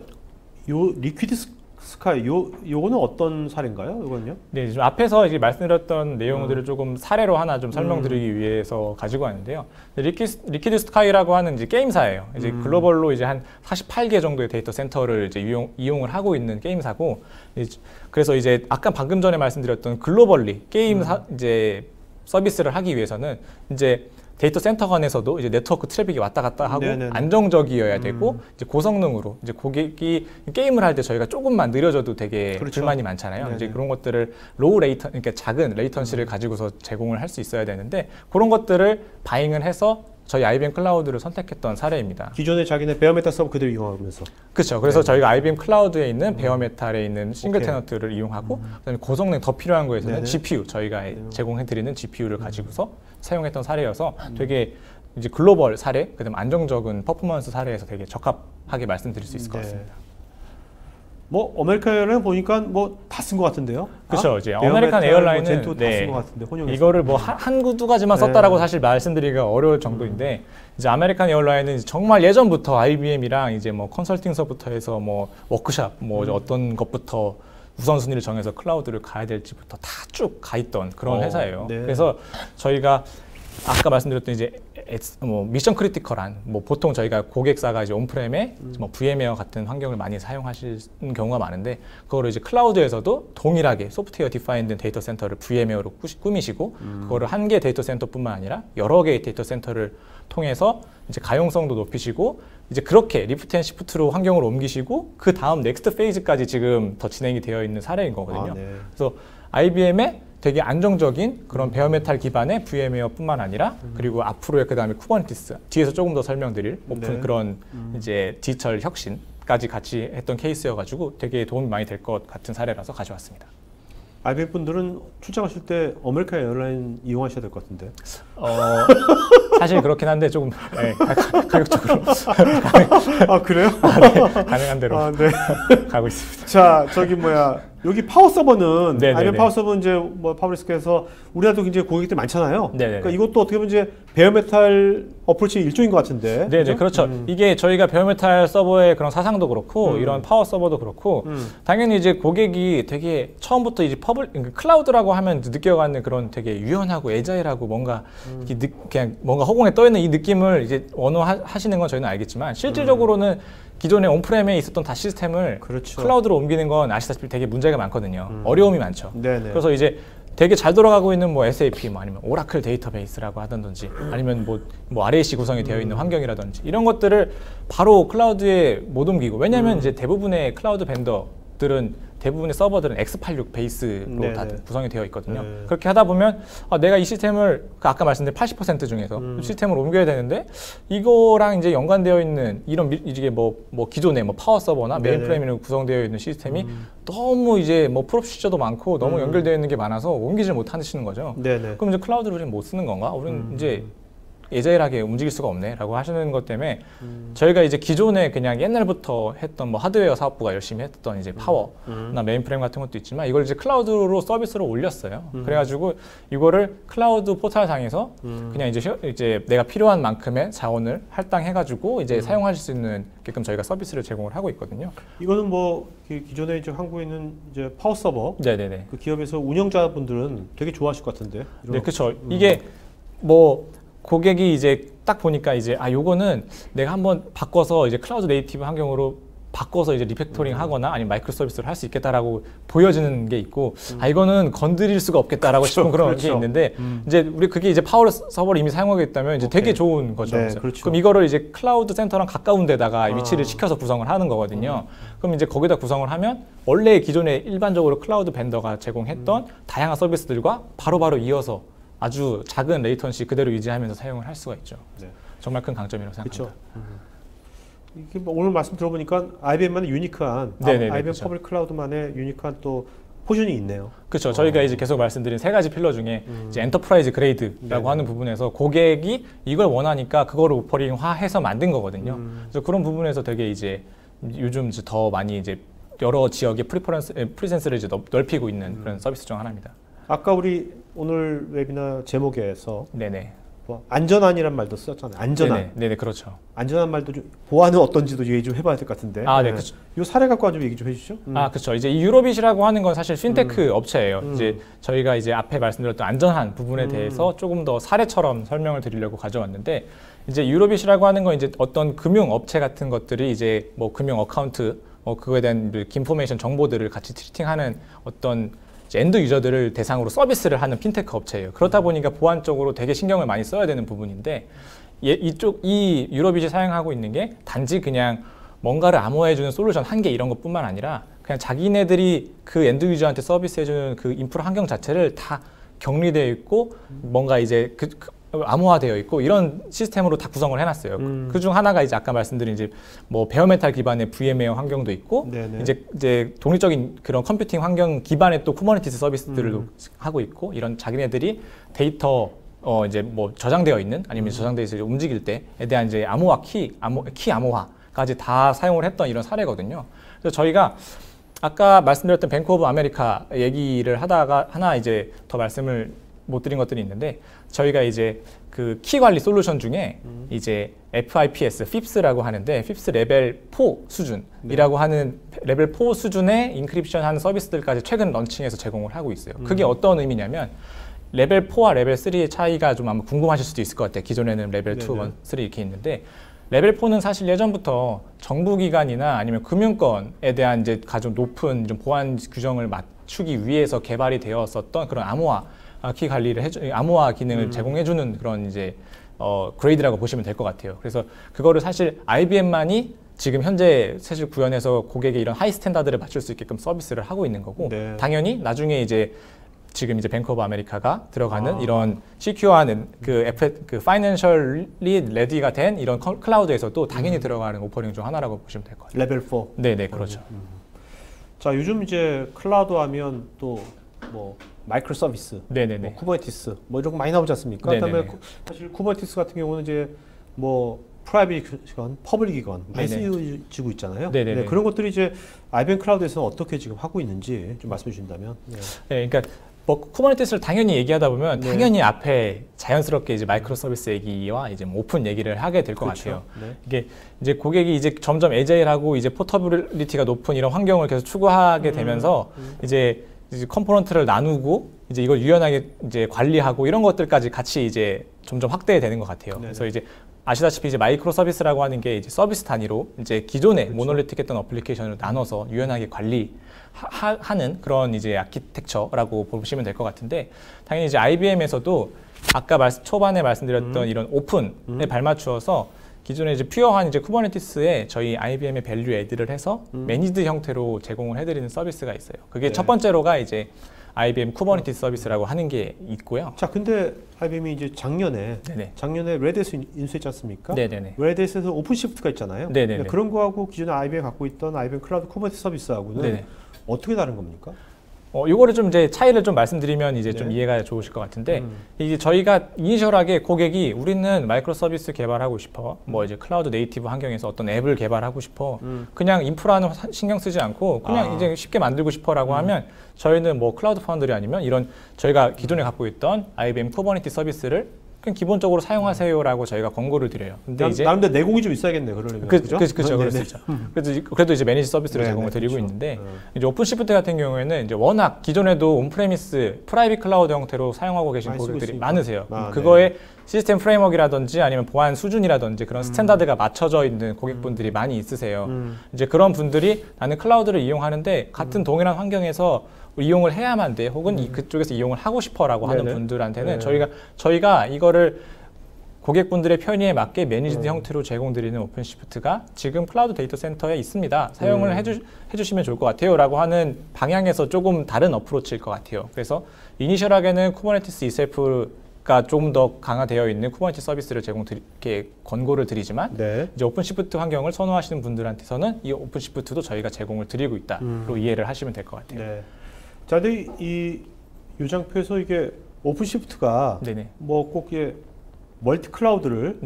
요 리퀴드 스카이 요거는 어떤 사례인가요? 이건요? 네, 좀 앞에서 이제 말씀드렸던 내용들을 조금 사례로 하나 좀 설명드리기 위해서 가지고 왔는데요. 리퀴드 스카이라고 하는 이제 게임사예요. 이제 글로벌로 이제 한 48개 정도의 데이터 센터를 이제 이용을 하고 있는 게임사고, 그래서 이제 아까 방금 전에 말씀드렸던 글로벌리 게임 이제 서비스를 하기 위해서는 이제 데이터 센터 간에서도 이제 네트워크 트래픽이 왔다 갔다 하고 안정적이어야 되고 이제 고성능으로 이제 고객이 게임을 할 때 저희가 조금만 느려져도 되게 불만이 많잖아요. 이제 그런 것들을 로우 레이턴 그러니까 작은 레이턴시를 가지고서 제공을 할 수 있어야 되는데 그런 것들을 바잉을 해서 저희 IBM 클라우드를 선택했던 사례입니다. 기존에 자기네 베어메탈 서버 그대로 이용하면서. 그렇죠. 그래서 저희가 IBM 클라우드에 있는 베어메탈에 있는 싱글 테넌트를 이용하고 그다음에 고성능 더 필요한 거에서는 네네. GPU 저희가 제공해드리는 GPU를 가지고서 사용했던 사례여서 되게 이제 글로벌 사례, 그다음 안정적인 퍼포먼스 사례에서 되게 적합하게 말씀드릴 수 있을 것 같습니다. 뭐 아메리칸 에어라인 보니까 뭐 다 쓴 것 같은데요? 그렇죠. 이제 아메리칸 에어라인은 젠투 다 쓴 것 같은데 혼용해서. 이거를 뭐 두 가지만 썼다라고 사실 말씀드리기가 어려울 정도인데 이제 아메리칸 에어라인은 정말 예전부터 IBM이랑 이제 뭐 컨설팅서부터 해서 뭐 워크샵 뭐 어떤 것부터 우선순위를 정해서 클라우드를 가야 될지부터 다 쭉 가 있던 그런 회사예요. 네. 그래서 저희가 아까 말씀드렸던 이제 뭐 미션 크리티컬한 뭐 보통 저희가 고객사가 이제 온프렘에 뭐 VM웨어 같은 환경을 많이 사용하시는 경우가 많은데 그거를 이제 클라우드에서도 동일하게 소프트웨어 디파인드 데이터 센터를 VM웨어로 꾸미시고 그거를 한 개 데이터 센터뿐만 아니라 여러 개의 데이터 센터를 통해서 이제 가용성도 높이시고 이제 그렇게 리프트 앤 시프트로 환경을 옮기시고 그 다음 넥스트 페이즈까지 지금 더 진행이 되어 있는 사례인 거거든요. 그래서 IBM의 되게 안정적인 그런 베어메탈 기반의 VM웨어뿐만 아니라 그리고 앞으로의 그다음에 쿠버네티스 뒤에서 조금 더 설명드릴 오픈 그런 이제 디지털 혁신까지 같이 했던 케이스여가지고 되게 도움이 많이 될 것 같은 사례라서 가져왔습니다. IBM 분들은 출장하실 때 아메리칸 에어라인 이용하셔야 될 것 같은데. 사실 그렇긴 한데 조금 가격적으로 아 그래요? 네, 가능한 대로 네. 가고 있습니다. 자 저기 뭐야 여기 파워 서버는 네네네. IBM 파워 서버는 이제 뭐 파브리스크에서 우리나라도 굉장히 고객들 많잖아요. 네네네. 그러니까 이것도 어떻게 보면 이제 베어메탈 어프로치 일종인 것 같은데. 네, 그렇죠. 이게 저희가 베어메탈 서버의 그런 사상도 그렇고 이런 파워 서버도 그렇고 당연히 이제 고객이 되게 처음부터 이제 클라우드라고 하면 느껴가는 그런 되게 유연하고 애자일하고 뭔가 그냥 뭔가 허공에 떠 있는 이 느낌을 이제 원호하시는 건 저희는 알겠지만 실질적으로는 기존에 온프렘에 있었던 다 시스템을 그렇죠. 클라우드로 옮기는 건 아시다시피 되게 문제가 많거든요. 어려움이 많죠. 네네. 그래서 이제 되게 잘 돌아가고 있는 뭐 SAP 뭐 아니면 오라클 데이터베이스라고 하던지 아니면 뭐 RAC 구성이 되어 있는 환경이라든지 이런 것들을 바로 클라우드에 못 옮기고 왜냐하면 이제 대부분의 클라우드 벤더들은 대부분의 서버들은 x86 베이스로 다 구성이 되어 있거든요. 그렇게 하다 보면 내가 이 시스템을 아까 말씀드린 80% 중에서 시스템을 옮겨야 되는데 이거랑 이제 연관되어 있는 이런 이게 뭐 기존의 뭐 파워 서버나 메인프레임으로 구성되어 있는 시스템이 너무 이제 뭐 프로시저도 많고 너무 연결되어 있는 게 많아서 옮기지 못하시는 거죠. 그럼 이제 클라우드를 우리는 못 쓰는 건가? 우리는 이제 에자일하게 움직일 수가 없네 라고 하시는 것 때문에 저희가 이제 기존에 그냥 옛날부터 했던 뭐 하드웨어 사업부가 열심히 했던 이제 파워나 메인프레임 같은 것도 있지만 이걸 이제 클라우드로 서비스로 올렸어요. 그래가지고 이거를 클라우드 포털상에서 그냥 이제 내가 필요한 만큼의 자원을 할당해가지고 이제 사용하실 수 있는 게끔 저희가 서비스를 제공을 하고 있거든요. 이거는 뭐 기존에 이제 한국에 있는 이제 파워 서버 네네네. 그 기업에서 운영자분들은 되게 좋아하실 것 같은데. 네, 그렇죠. 이게 뭐 고객이 이제 딱 보니까 이제 요거는 내가 한번 바꿔서 이제 클라우드 네이티브 환경으로 바꿔서 이제 리팩토링 하거나 아니면 마이크로 서비스를 할 수 있겠다라고 보여지는 게 있고 이거는 건드릴 수가 없겠다라고 싶은 그런 게 있는데 이제 우리 그게 이제 파워 서버를 이미 사용하고 있다면 이제 되게 좋은 거죠. 네, 그렇죠. 그럼 이거를 이제 클라우드 센터랑 가까운 데다가 위치를 시켜서 구성을 하는 거거든요. 그럼 이제 거기다 구성을 하면 원래 기존에 일반적으로 클라우드 벤더가 제공했던 다양한 서비스들과 바로바로 이어서 아주 작은 레이턴시 그대로 유지하면서 사용을 할 수가 있죠. 정말 큰 강점이라고 생각합니다. 이게 뭐 오늘 말씀 들어보니까 IBM만의 유니크한 IBM 그렇죠. 퍼블릭 클라우드만의 유니크한 또 포션이 있네요. 그렇죠. 저희가 이제 계속 말씀드린 세 가지 필러 중에 이제 엔터프라이즈 그레이드라고 하는 부분에서 고객이 이걸 원하니까 그거를 오퍼링화해서 만든 거거든요. 그래서 그런 부분에서 되게 이제 요즘 이제 더 많이 이제 여러 지역의 프리센스를 이제 넓히고 있는 그런 서비스 중 하나입니다. 아까 우리 오늘 웨비나 제목에서 네네. 뭐 안전한이란 말도 썼잖아요. 안전한. 네네, 그렇죠. 안전한 말도 좀 보안은 어떤지도 얘기 좀 해봐야 될 것 같은데. 네, 그렇죠. 이 사례 갖고 좀 얘기 좀 해주시죠. 그렇죠. 이제 이 유로빗이라고 하는 건 사실 핀테크 업체예요. 이제 저희가 이제 앞에 말씀드렸던 안전한 부분에 대해서 조금 더 사례처럼 설명을 드리려고 가져왔는데 이제 유로빗이라고 하는 건 이제 어떤 금융 업체 같은 것들이 이제 뭐 금융 어카운트 그거에 대한 인포메이션 정보들을 같이 트리팅하는 어떤 엔드 유저들을 대상으로 서비스를 하는 핀테크 업체예요. 그렇다 보니까 보안적으로 되게 신경을 많이 써야 되는 부분인데 이 유로빗이 사용하고 있는 게 단지 그냥 뭔가를 암호화해주는 솔루션 한 개 이런 것뿐만 아니라 그냥 자기네들이 그 엔드 유저한테 서비스해주는 그 인프라 환경 자체를 다 격리되어 있고 뭔가 이제 암호화되어 있고 이런 시스템으로 다 구성을 해놨어요. 그중 하나가 이제 아까 말씀드린 이제 뭐 베어메탈 기반의 VM웨어 환경도 있고 이제 독립적인 그런 컴퓨팅 환경 기반의 또 쿠버네티스 서비스들을 하고 있고 이런 자기네들이 데이터 이제 뭐 저장되어 있는 아니면 저장되어 있을 때 움직일 때에 대한 이제 암호화 키 암호화까지 다 사용을 했던 이런 사례거든요. 그래서 저희가 아까 말씀드렸던 뱅크 오브 아메리카 얘기를 하다가 하나 이제 더 말씀을 못 드린 것들이 있는데 저희가 이제 그 키 관리 솔루션 중에 이제 FIPS, FIPS라고 하는데 FIPS 레벨 4 수준이라고 하는 레벨 4 수준의 인크립션 하는 서비스들까지 최근 런칭해서 제공을 하고 있어요. 그게 어떤 의미냐면 레벨 4와 레벨 3의 차이가 좀 아마 궁금하실 수도 있을 것 같아요. 기존에는 레벨 2, 1, 3 이렇게 있는데 레벨 4는 사실 예전부터 정부기관이나 아니면 금융권에 대한 이제 가장 높은 좀 보안 규정을 맞추기 위해서 개발이 되었었던 그런 암호화 키 관리를 암호화 기능을 제공해주는 그런 이제 그레이드라고 보시면 될 것 같아요. 그래서 그거를 사실 IBM만이 지금 현재 사실 구현해서 고객의 이런 하이 스탠다드를 맞출 수 있게끔 서비스를 하고 있는 거고 당연히 나중에 이제 지금 이제 뱅크 오브 아메리카가 들어가는 이런 CQ하는 그 파이낸셜리 레디가 된 이런 클라우드에서도 당연히 들어가는 오퍼링 중 하나라고 보시면 될 것 같아요. 레벨 4. 네네 그렇죠. 자 요즘 이제 클라우드 하면 또 뭐 마이크로 서비스, 네네네. 뭐 쿠버네티스 뭐 이런 거 많이 나오지 않습니까? 그다음에 사실 쿠버네티스 같은 경우는 이제 뭐 프라이빗 기관, 퍼블릭 기관 많이 쓰여지고 있잖아요. 네, 그런 것들이 이제 IBM 클라우드에서는 어떻게 지금 하고 있는지 좀 말씀해 주신다면. 네, 그러니까 뭐 쿠버네티스를 당연히 얘기하다 보면 당연히 앞에 자연스럽게 이제 마이크로 서비스 얘기와 이제 뭐 오픈 얘기를 하게 될 것 같아요. 이게 이제 고객이 이제 점점 에자일하고 이제 포터빌리티가 높은 이런 환경을 계속 추구하게 되면서 이제 컴포넌트를 나누고 이제 이걸 유연하게 이제 관리하고 이런 것들까지 같이 이제 점점 확대되는 것 같아요. 그래서 이제 아시다시피 이제 마이크로 서비스라고 하는 게 이제 서비스 단위로 이제 기존에 모놀리틱했던 어플리케이션을 나눠서 유연하게 관리하는 그런 이제 아키텍처라고 보시면 될 것 같은데 당연히 이제 IBM에서도 아까 초반에 말씀드렸던 이런 오픈에 발맞추어서 기존에 이제 퓨어한 이제 쿠버네티스에 저희 IBM의 밸류 애드를 해서 매니드 형태로 제공을 해드리는 서비스가 있어요. 그게 첫 번째로가 이제 IBM 쿠버네티스 서비스라고 하는 게 있고요. 자, 근데 IBM이 이제 작년에 레드햇을 인수했지 않습니까? 레드햇에서 오픈시프트가 있잖아요. 그런 거하고 기존에 IBM 갖고 있던 IBM 클라우드 쿠버네티스 서비스하고는 어떻게 다른 겁니까? 이거를 좀 이제 차이를 좀 말씀드리면 이제 좀 이해가 좋으실 것 같은데 이제 저희가 이니셜하게 고객이 우리는 마이크로 서비스 개발하고 싶어 뭐 이제 클라우드 네이티브 환경에서 어떤 앱을 개발하고 싶어 그냥 인프라는 신경 쓰지 않고 그냥 이제 쉽게 만들고 싶어라고 하면 저희는 뭐 클라우드 파운드리 아니면 이런 저희가 기존에 갖고 있던 IBM 쿠버네티스 서비스를 그냥 기본적으로 사용하세요라고 저희가 권고를 드려요. 근데 이제 나름대로 내공이 좀 있어야겠네요. 그러려면 그렇죠. 그럴 수 있죠. 그래도 이제 매니지 서비스를 제공을 드리고 있는데 이제 오픈시프트 같은 경우에는 이제 워낙 기존에도 온프레미스 프라이빗 클라우드 형태로 사용하고 계신 고객들이 많으세요. 그거에 시스템 프레임워크라든지 아니면 보안 수준이라든지 그런 스탠다드가 맞춰져 있는 고객분들이 많이 있으세요. 이제 그런 분들이 나는 클라우드를 이용하는데 같은 동일한 환경에서 이용을 해야만 돼 혹은 그쪽에서 이용을 하고 싶어라고 하는 분들한테는 저희가 이거를 고객분들의 편의에 맞게 매니지드 형태로 제공드리는 오픈시프트가 지금 클라우드 데이터 센터에 있습니다. 사용을 해주시면 좋을 것 같아요 라고 하는 방향에서 조금 다른 어프로치일 것 같아요. 그래서 이니셜하게는 쿠버네티스 이셀프가 조금 더 강화되어 있는 쿠버네티스 서비스를 이렇게 권고를 드리지만 이제 오픈시프트 환경을 선호하시는 분들한테서는 이 오픈시프트도 저희가 제공을 드리고 있다로 이해를 하시면 될 것 같아요. 자, 근데 이 요장표에서 이게 오픈시프트가 뭐 꼭 이게 멀티 클라우드를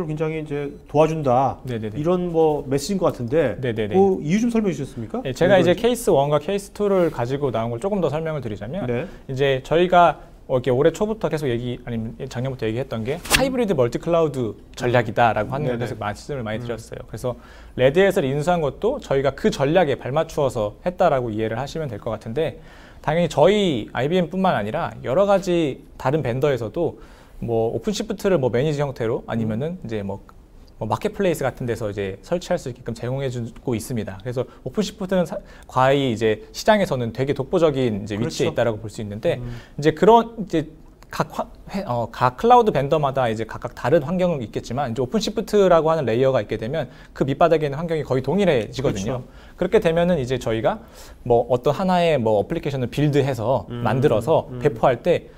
굉장히 이제 도와준다 이런 뭐 메시지인 것 같은데 그 이유 좀 설명해 주셨습니까? 제가 이제 케이스 1과 케이스 2를 가지고 나온 걸 조금 더 설명을 드리자면 이제 저희가 이렇게 올해 초부터 계속 아니면 작년부터 얘기했던 게 하이브리드 멀티 클라우드 전략이다라고 하는 데서 말씀을 많이 드렸어요. 그래서 레드햇을 인수한 것도 저희가 그 전략에 발맞추어서 했다라고 이해를 하시면 될 것 같은데 당연히 저희 IBM뿐만 아니라 여러 가지 다른 벤더에서도 뭐 오픈시프트를 뭐 매니지 형태로 아니면은 이제 뭐 마켓플레이스 같은 데서 이제 설치할 수 있게끔 제공해주고 있습니다. 그래서 오픈시프트는 과히 이제 시장에서는 되게 독보적인 이제 위치에 있다라고 볼 수 있는데 이제 그런 이제 각 클라우드 벤더마다 이제 각각 다른 환경은 있겠지만 이제 오픈시프트라고 하는 레이어가 있게 되면 그 밑바닥에 있는 환경이 거의 동일해지거든요. 그렇게 되면은 이제 저희가 뭐 어떤 하나의 뭐 어플리케이션을 빌드해서 만들어서 배포할 때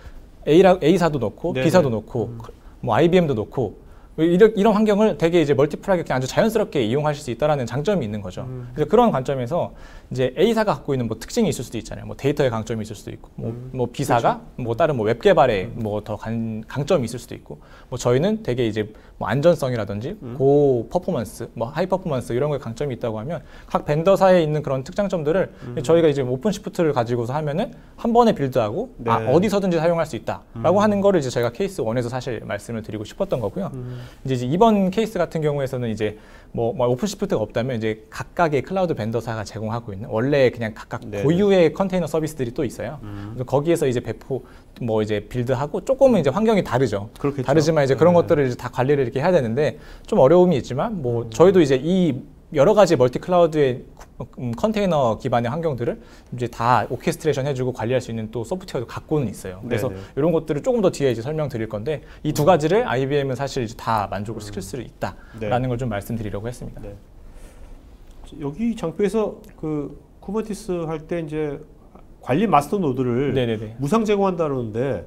A사도 넣고 B사도 넣고 뭐 IBM도 넣고 이런 환경을 되게 이제 멀티플하게 그냥 아주 자연스럽게 이용하실 수 있다라는 장점이 있는 거죠. 그래서 그런 관점에서 이제 A사가 갖고 있는 뭐 특징이 있을 수도 있잖아요. 뭐 데이터의 강점이 있을 수도 있고, 뭐 B사가 그렇죠. 뭐 다른 뭐 웹 개발에 뭐 더 강점이 있을 수도 있고, 뭐 저희는 되게 이제 뭐 안전성이라든지 고 퍼포먼스, 뭐 하이 퍼포먼스 이런 거에 강점이 있다고 하면 각 벤더사에 있는 그런 특장점들을 저희가 이제 오픈시프트를 가지고서 하면은 한 번에 빌드하고 어디서든지 사용할 수 있다라고 하는 거를 이제 저희가 케이스 1에서 사실 말씀을 드리고 싶었던 거고요. 이제 이번 케이스 같은 경우에서는 이제 뭐 오픈시프트가 없다면 이제 각각의 클라우드 벤더사가 제공하고 있는 원래 그냥 각각 고유의 컨테이너 서비스들이 또 있어요. 그래서 거기에서 이제 배포 뭐 이제 빌드하고 조금은 이제 환경이 다르죠. 그렇겠죠. 다르지만 이제 그런 것들을 이제 다 관리를 이렇게 해야 되는데 좀 어려움이 있지만 뭐 저희도 이제 이 여러 가지 멀티 클라우드의 컨테이너 기반의 환경들을 이제 다 오케스트레이션 해주고 관리할 수 있는 또 소프트웨어도 갖고는 있어요. 그래서 이런 것들을 조금 더 뒤에 이제 설명드릴 건데 이 두 가지를 IBM은 사실 이제 다 만족을 시킬 수 있다라는 걸 좀 말씀드리려고 했습니다. 여기 장표에서 그 쿠버네티스 할 때 이제 관리 마스터 노드를 무상 제공한다는데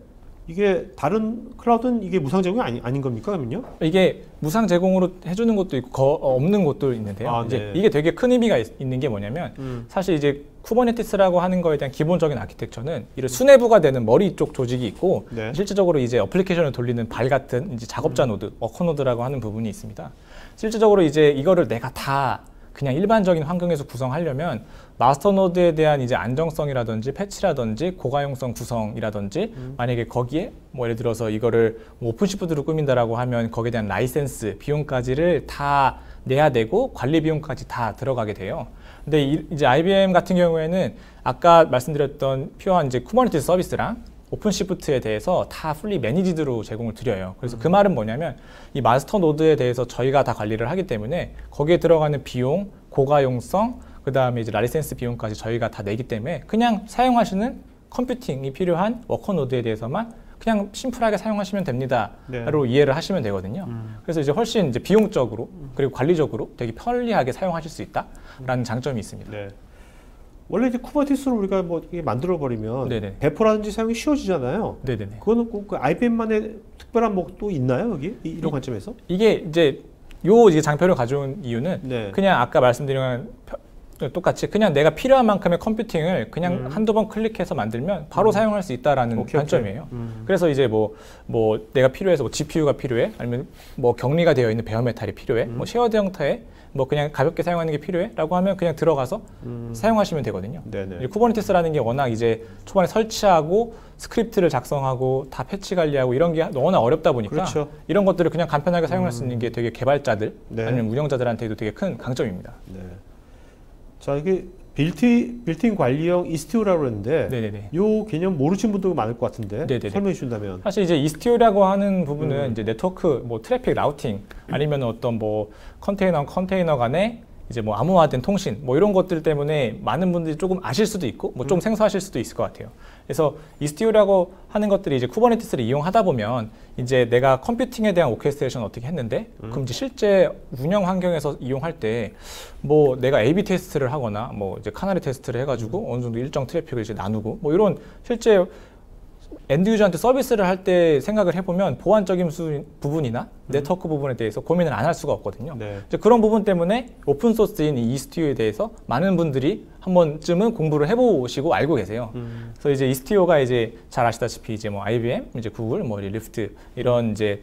이게 다른 클라우드는 이게 무상 제공이 아닌 겁니까, 그러면요? 이게 무상 제공으로 해주는 것도 있고 없는 것도 있는데요. 이제 이게 되게 큰 의미가 있는 게 뭐냐면 사실 이제 쿠버네티스라고 하는 거에 대한 기본적인 아키텍처는 이런 수뇌부가 되는 머리 쪽 조직이 있고 실질적으로 이제 어플리케이션을 돌리는 발 같은 이제 작업자 노드, 워커 노드라고 하는 부분이 있습니다. 실질적으로 이제 이거를 내가 다 그냥 일반적인 환경에서 구성하려면 마스터 노드에 대한 이제 안정성이라든지 패치라든지 고가용성 구성이라든지 만약에 거기에 뭐 예를 들어서 이거를 뭐 오픈시프트로 꾸민다라고 하면 거기에 대한 라이센스 비용까지를 다 내야 되고 관리 비용까지 다 들어가게 돼요. 근데 이제 IBM 같은 경우에는 아까 말씀드렸던 퓨어한 이제 쿠버네티스 서비스랑 오픈시프트에 대해서 다 풀리 매니지드로 제공을 드려요. 그래서 그 말은 뭐냐면 이 마스터 노드에 대해서 저희가 다 관리를 하기 때문에 거기에 들어가는 비용, 고가용성, 그 다음에 이제 라이센스 비용까지 저희가 다 내기 때문에 그냥 사용하시는 컴퓨팅이 필요한 워커 노드에 대해서만 그냥 심플하게 사용하시면 됩니다로 이해를 하시면 되거든요. 그래서 이제 훨씬 이제 비용적으로 그리고 관리적으로 되게 편리하게 사용하실 수 있다라는 장점이 있습니다. 원래 이제 쿠버네티스를 우리가 뭐 이게 만들어 버리면 배포라든지 사용이 쉬워지잖아요. 그거는 꼭 그 IBM만의 특별한 뭐 또 있나요, 여기 이런 관점에서? 이게 이제 이 장표를 가져온 이유는 그냥 아까 말씀드린 똑같이 그냥 내가 필요한 만큼의 컴퓨팅을 그냥 한두 번 클릭해서 만들면 바로 사용할 수 있다라는 관점이에요. 그래서 이제 뭐 내가 필요해서 뭐 GPU가 필요해, 아니면 뭐 격리가 되어 있는 베어메탈이 필요해, 뭐 쉐어드 형태의 뭐 그냥 가볍게 사용하는 게 필요해? 라고 하면 그냥 들어가서 사용하시면 되거든요. 쿠버네티스라는 게 워낙 이제 초반에 설치하고 스크립트를 작성하고 다 패치 관리하고 이런 게 워낙 어렵다 보니까 이런 것들을 그냥 간편하게 사용할 수 있는 게 되게 개발자들 아니면 운영자들한테도 되게 큰 강점입니다. 자, 이게 빌트인 관리형 이스티오라고 그러는데 이 개념 모르시는 분도 많을 것 같은데 설명해 주신다면. 사실 이제 이스티오라고 하는 부분은 이제 네트워크 뭐 트래픽 라우팅 아니면 어떤 뭐 컨테이너 간에 이제 뭐 암호화된 통신 뭐 이런 것들 때문에 많은 분들이 조금 아실 수도 있고 뭐 좀 생소하실 수도 있을 것 같아요. 그래서 이스티오라고 하는 것들이 이제 쿠버네티스를 이용하다 보면 이제 내가 컴퓨팅에 대한 오케스트레이션 어떻게 했는데 그럼 이제 실제 운영 환경에서 이용할 때 뭐 내가 A/B 테스트를 하거나 뭐 이제 카나리 테스트를 해가지고 어느 정도 일정 트래픽을 이제 나누고 뭐 이런 실제 엔드 유저한테 서비스를 할 때 생각을 해보면 보안적인 부분이나 네트워크 부분에 대해서 고민을 안 할 수가 없거든요. 이제 그런 부분 때문에 오픈소스인 이 이스티오에 대해서 많은 분들이 한 번쯤은 공부를 해보시고 알고 계세요. 그래서 이제 이스티오가 이제 잘 아시다시피 이제 뭐 IBM, 이제 구글, 뭐 리프트 이런 이제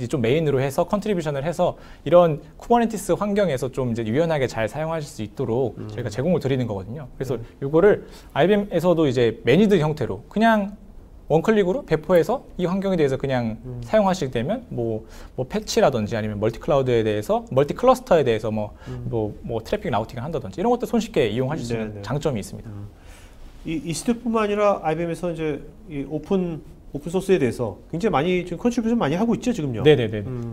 좀 메인으로 해서 컨트리뷰션을 해서 이런 쿠버네티스 환경에서 좀 이제 유연하게 잘 사용하실 수 있도록 저희가 제공을 드리는 거거든요. 그래서 이거를 IBM에서도 이제 매니드 형태로 그냥 원클릭으로 배포해서 이 환경에 대해서 그냥 사용하시게 되면 뭐 패치라든지 아니면 멀티 클라우드에 대해서 멀티 클러스터에 대해서 뭐 트래픽 라우팅을 한다든지 이런 것도 손쉽게 이용하실 수 있는 장점이 있습니다. 이 이스티오뿐만 아니라 IBM에서 이제 이 오픈 소스에 대해서 굉장히 많이 지금 컨트리뷰션 많이 하고 있죠, 지금요.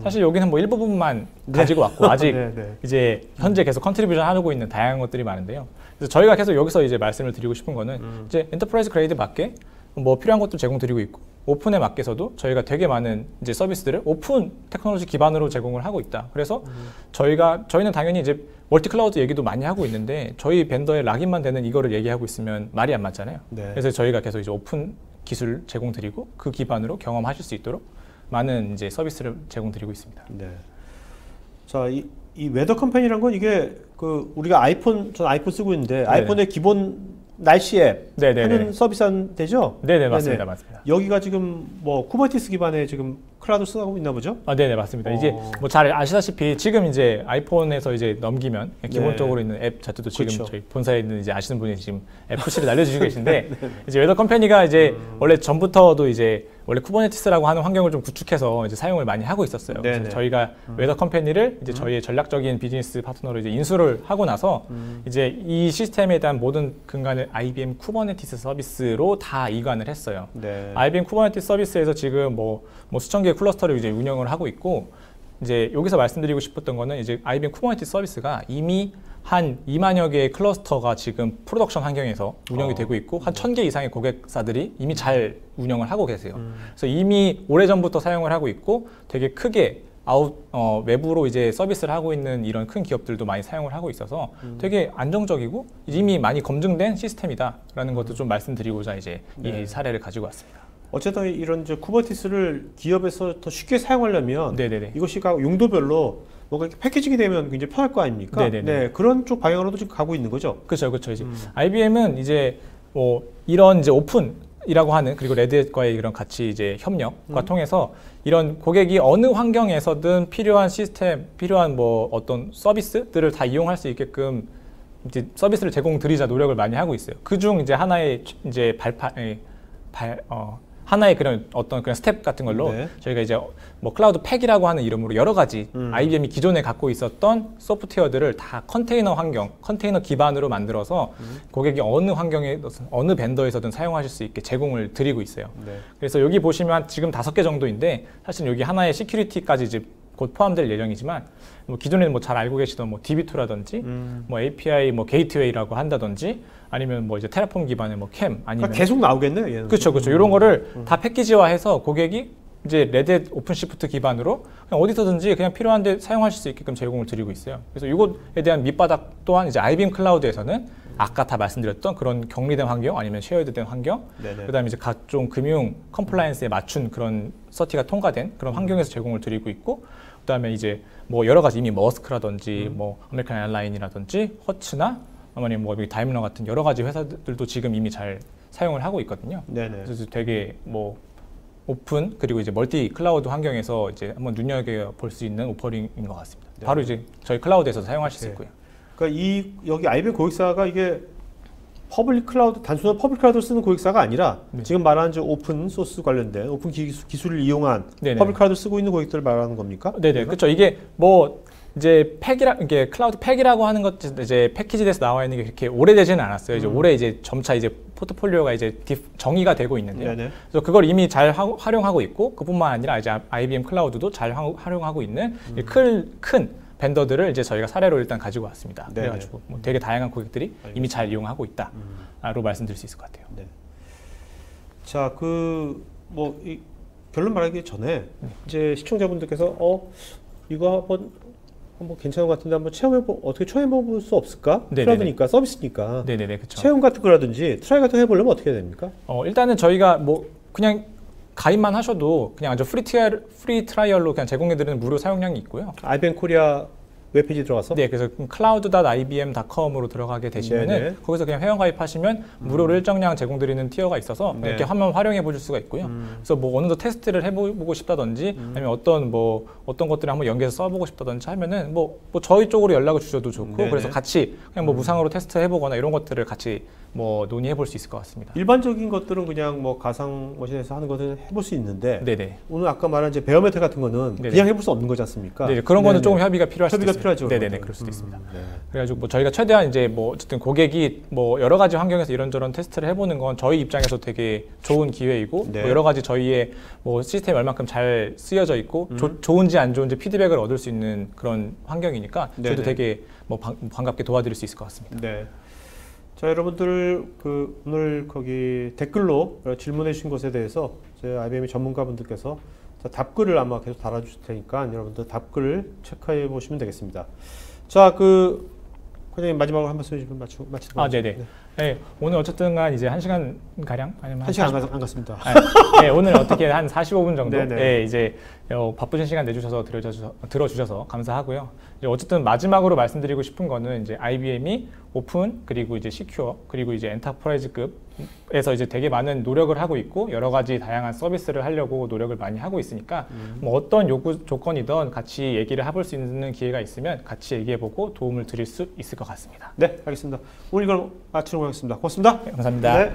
사실 여기는 뭐 일부분만 가지고 왔고 아직 이제 현재 계속 컨트리뷰션 하고 있는 다양한 것들이 많은데요. 그래서 저희가 계속 여기서 이제 말씀을 드리고 싶은 거는 이제 엔터프라이즈 그레이드 맞게 뭐 필요한 것도 제공드리고 있고 오픈에 맞게서도 저희가 되게 많은 이제 서비스들을 오픈 테크놀로지 기반으로 제공을 하고 있다. 그래서 저희는 당연히 이제 멀티 클라우드 얘기도 많이 하고 있는데 저희 벤더의 락인만 되는 이거를 얘기하고 있으면 말이 안 맞잖아요. 그래서 저희가 계속 이제 오픈 기술 제공드리고 그 기반으로 경험하실 수 있도록 많은 이제 서비스를 제공드리고 있습니다. 네. 자, 이 웨더 컴퍼니란 건 이게 그 우리가 전 아이폰 쓰고 있는데 네네. 아이폰의 기본 날씨 앱 하는 서비스 되죠? 네네, 맞습니다. 맞습니다. 여기가 지금 뭐 쿠버티스 기반의 지금 클라우드 쓰고 있나 보죠? 네네, 맞습니다. 이제 뭐 잘 아시다시피 지금 이제 아이폰에서 이제 넘기면 기본적으로 있는 앱 자체도 지금 그렇죠. 저희 본사에 있는 이제 아시는 분이 지금 앱 푸시를 날려주시고 계신데 이제 웨더 컴퍼니가 이제 원래 전부터도 이제 원래 쿠버네티스라고 하는 환경을 좀 구축해서 이제 사용을 많이 하고 있었어요. 그래서 저희가 웨더 컴퍼니를 이제 저희의 전략적인 비즈니스 파트너로 이제 인수를 하고 나서 이제 이 시스템에 대한 모든 근간을 IBM 쿠버네티스 서비스로 다 이관을 했어요. IBM 쿠버네티스 서비스에서 지금 뭐 수천 개의 클러스터를 이제 운영을 하고 있고 이제 여기서 말씀드리고 싶었던 거는 이제 IBM 쿠버네티스 서비스가 이미 한 2만여 개의 클러스터가 지금 프로덕션 환경에서 운영이 되고 있고 한 1000개 이상의 고객사들이 이미 잘 운영을 하고 계세요. 그래서 이미 오래전부터 사용을 하고 있고 되게 크게 외부로 이제 서비스를 하고 있는 이런 큰 기업들도 많이 사용을 하고 있어서 되게 안정적이고 이미 많이 검증된 시스템이다라는 것도 좀 말씀드리고자 이제 이 사례를 가지고 왔습니다. 어쨌든 이런 쿠버티스를 기업에서 더 쉽게 사용하려면 이것이 용도별로 뭔가 이렇게 패키징이 되면 굉장히 편할 거 아닙니까? 네, 그런 쪽 방향으로도 지금 가고 있는 거죠. 그렇죠. 이제 IBM은 이제 뭐 이런 이제 오픈이라고 하는 그리고 레드햇과의 이런 같이 이제 협력과 통해서 이런 고객이 어느 환경에서든 필요한 시스템, 필요한 뭐 어떤 서비스들을 다 이용할 수 있게끔 이제 서비스를 제공드리자 노력을 많이 하고 있어요. 그중 이제 하나의 이제 하나의 그런 어떤 그런 스텝 같은 걸로 저희가 이제 뭐 클라우드 팩이라고 하는 이름으로 여러 가지 IBM이 기존에 갖고 있었던 소프트웨어들을 다 컨테이너 환경, 컨테이너 기반으로 만들어서 고객이 어느 환경에 어느 벤더에서든 사용하실 수 있게 제공을 드리고 있어요. 그래서 여기 보시면 지금 5개 정도인데 사실 여기 하나의 시큐리티까지 이제 곧 포함될 예정이지만 뭐 기존에는 뭐 잘 알고 계시던 뭐 DB2라든지 뭐 API 뭐 게이트웨이라고 한다든지 아니면 뭐 이제 테라폼 기반의 뭐 캠 아니면 계속 나오겠네요. 얘는. 그렇죠. 이런 거를 다 패키지화해서 고객이 이제 레드햇 오픈시프트 기반으로 그냥 어디서든지 그냥 필요한데 사용하실 수 있게끔 제공을 드리고 있어요. 그래서 이것에 대한 밑바닥 또한 이제 IBM 클라우드에서는 아까 다 말씀드렸던 그런 격리된 환경 아니면 쉐어드된 환경, 그다음에 이제 각종 금융 컴플라이언스에 맞춘 그런 서티가 통과된 그런 환경에서 제공을 드리고 있고, 그다음에 이제 뭐 여러 가지 이미 머스크라든지 뭐 아메리칸 에어라인이라든지 허츠나 아니면 뭐 다임러 같은 여러 가지 회사들도 지금 이미 잘 사용을 하고 있거든요. 그래서 되게 뭐 오픈 그리고 이제 멀티 클라우드 환경에서 이제 한번 눈여겨 볼 수 있는 오퍼링인 것 같습니다. 바로 이제 저희 클라우드에서 사용하실 수 있고요. 그러니까 여기 IBM 고객사가 이게 퍼블릭 클라우드, 단순한 퍼블릭 클라우드를 쓰는 고객사가 아니라 지금 말하는 오픈 소스 관련된 오픈 기술을 이용한 퍼블릭 클라우드를 쓰고 있는 고객들을 말하는 겁니까? 그렇죠. 이게 뭐 이제 이게 클라우드 팩이라고 하는 것 이제 패키지에서 나와 있는 게 그렇게 오래되지는 않았어요. 이제 올해 이제 점차 이제 포트폴리오가 이제 정의가 되고 있는데요. 그래서 그걸 이미 잘 활용하고 있고 그뿐만 아니라 이제 IBM 클라우드도 잘 활용하고 있는 큰 벤더들을 이제 저희가 사례로 일단 가지고 왔습니다. 그래가지고 뭐 되게 다양한 고객들이 이미 잘 이용하고 있다로 말씀드릴 수 있을 것 같아요. 자, 뭐 결론 말하기 전에 이제 시청자분들께서 이거 한번 괜찮은 것 같은데 한번 어떻게 체험해볼 수 없을까? 클라우드니까 서비스니까. 그렇죠. 체험 같은 거라든지 트라이 같은 거 해보려면 어떻게 해야 됩니까? 일단은 저희가 뭐 그냥 가입만 하셔도 그냥 아주 프리 트라이얼로 그냥 제공해드리는 무료 사용량이 있고요. IBM 코리아 웹페이지 들어가서? 그래서 cloud.ibm.com으로 들어가게 되시면은 거기서 그냥 회원 가입하시면 무료로 일정량 제공드리는 티어가 있어서 이렇게 한번 활용해 보실 수가 있고요. 그래서 뭐 어느 정도 테스트를 해보고 싶다든지 아니면 어떤 것들을 한번 연계해서 써보고 싶다든지 하면은 뭐 저희 쪽으로 연락을 주셔도 좋고 그래서 같이 그냥 뭐 무상으로 테스트 해보거나 이런 것들을 같이 뭐 논의해 볼 수 있을 것 같습니다. 일반적인 것들은 그냥 뭐 가상 머신에서 하는 것을 해볼 수 있는데 오늘 아까 말한 이제 베어메탈 같은 거는 그냥 해볼 수 없는 거지 않습니까? 그런 거는 조금 협의가 필요할 수도 있습니다. 필요하죠. 그럴 수도 있습니다. 그래가지고 뭐 저희가 최대한 이제 뭐 어쨌든 고객이 뭐 여러 가지 환경에서 이런저런 테스트를 해보는 건 저희 입장에서 되게 좋은 기회이고 뭐 여러 가지 저희의 뭐 시스템이 얼만큼 잘 쓰여져 있고 좋은지 안 좋은지 피드백을 얻을 수 있는 그런 환경이니까 저희도 되게 뭐 반갑게 도와드릴 수 있을 것 같습니다. 자, 여러분들 오늘 거기 댓글로 질문해 주신 것에 대해서 저희 IBM 전문가분들께서 답글을 아마 계속 달아주실 테니까 여러분들 답글을 체크해 보시면 되겠습니다. 자, 과장님 마지막으로 한 말씀 좀 마치도록 하겠습니다. 네, 오늘 어쨌든간 이제 1시간 가량 아니면 1시간 안 갔습니다. 네, 오늘 어떻게 한 45분 정도 네, 이제 바쁘신 시간 내주셔서 들어주셔서 감사하고요. 이제 어쨌든 마지막으로 말씀드리고 싶은 거는 이제 IBM이 오픈 그리고 이제 시큐어 그리고 이제 엔터프라이즈급에서 이제 되게 많은 노력을 하고 있고 여러 가지 다양한 서비스를 하려고 노력을 많이 하고 있으니까 뭐 어떤 요구 조건이든 같이 얘기를 해볼 수 있는 기회가 있으면 같이 얘기해보고 도움을 드릴 수 있을 것 같습니다. 네, 알겠습니다. 오늘 이걸 마치도록 하겠습니다. 고맙습니다. 네, 감사합니다. 네.